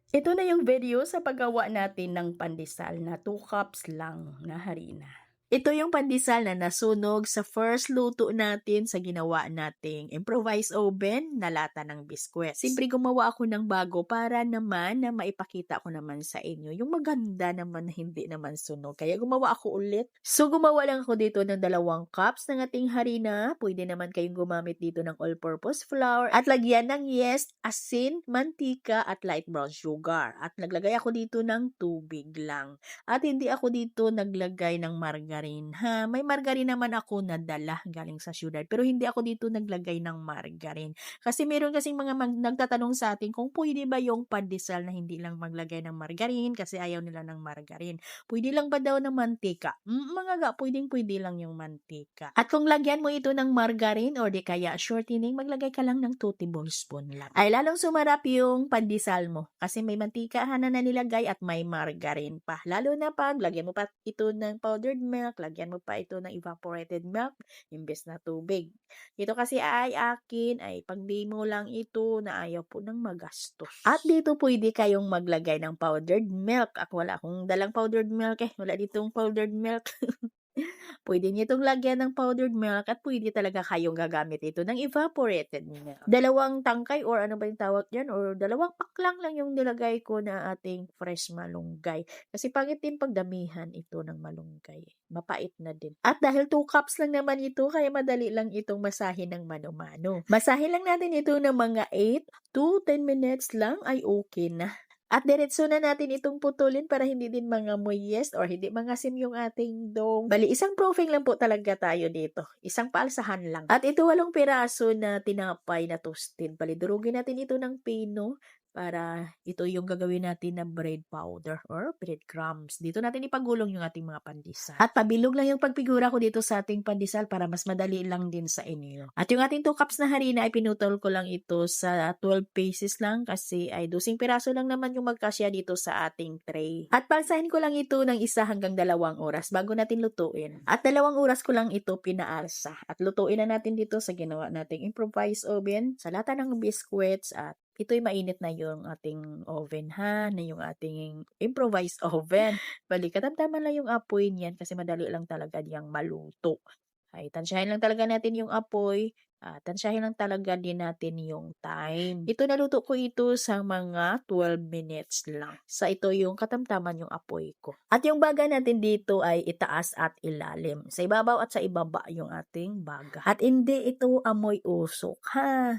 Ito na yung video sa paggawa natin ng pandesal na 2 cups lang na harina. Ito yung pandesal na nasunog sa first luto natin sa ginawa nating improvised oven na lata ng biskwit. Siyempre gumawa ako ng bago para naman na maipakita ko naman sa inyo yung maganda naman na hindi naman sunog. Kaya gumawa ako ulit. So gumawa lang ako dito ng 2 cups ng ating harina. Pwede naman kayong gumamit dito ng all-purpose flour at lagyan ng yeast, asin, mantika at light brown sugar. At naglagay ako dito ng tubig lang. At hindi ako dito naglagay ng margarine ha. May margarine naman ako na dala galing sa syudad. Pero hindi ako dito naglagay ng margarine. Kasi meron kasing mga nagtatanong sa atin kung pwede ba yung pandesal na hindi lang maglagay ng margarine kasi ayaw nila ng margarine. Pwede lang ba daw ng mantika? Mga ga, pwede lang yung mantika. At kung lagyan mo ito ng margarine or di kaya shortening, maglagay ka lang ng 2 tablespoon lang. Ay lalong sumarap yung pandesal mo kasi may mantika na nilagay at may margarine pa. Lalo na pag lagyan mo pa ito ng powdered milk, lagyan mo pa ito ng evaporated milk imbes na tubig. Ito kasi ay akin ay pang-demo lang ito na ayaw po ng magastos. At dito pwede kayong maglagay ng powdered milk. Ako wala akong dalang powdered milk wala ditong powdered milk. Pwede niyo itong lagyan ng powdered milk at pwede talaga kayong gagamit ito ng evaporated milk. 2 tangkay or ano ba yung tawag dyan or 2 paklang lang yung nilagay ko na ating fresh malunggay. Kasi pangit din pagdamihan ito ng malunggay. Mapait na din. At dahil 2 cups lang naman ito, kaya madali lang itong masahin ng mano-mano. Masahin lang natin ito ng mga 8 to 10 minutes lang ay okay na. At diretso na natin itong putulin para hindi din mangamoy yeast or hindi mangasim yung ating dough. Bali, isang proofing lang po talaga tayo dito. Isang paalsahan lang. At ito 8 piraso na tinapay na toasted. Bali, durugin natin ito ng pino para ito yung gagawin natin na bread powder or breadcrumbs. Dito natin ipagulong yung ating mga pandesal. At pabilog lang yung pagfigura ko dito sa ating pandesal para mas madali lang din sa inyo. At yung ating 2 cups na harina ay pinutol ko lang ito sa 12 pieces lang kasi ay 12 piraso lang naman yung magkasya dito sa ating tray. At palsahin ko lang ito ng 1 hanggang 2 oras bago natin lutuin. At 2 oras ko lang ito pinaalsa. At lutuin na natin dito sa ginawa nating improvised oven sa lata ng biscuits at ito'y mainit na yung ating oven ha, na yung ating improvised oven. Bali, katamtaman lang yung apoy niyan kasi madali lang talaga niyang maluto. Ay, tansyahin lang talaga natin yung apoy. Tansyahin lang talaga din natin yung time. Ito naluto ko ito sa mga 12 minutes lang. Sa ito yung katamtaman yung apoy ko. At yung baga natin dito ay itaas at ilalim. Sa ibabaw at sa ibaba yung ating baga. At hindi ito amoy usok ha.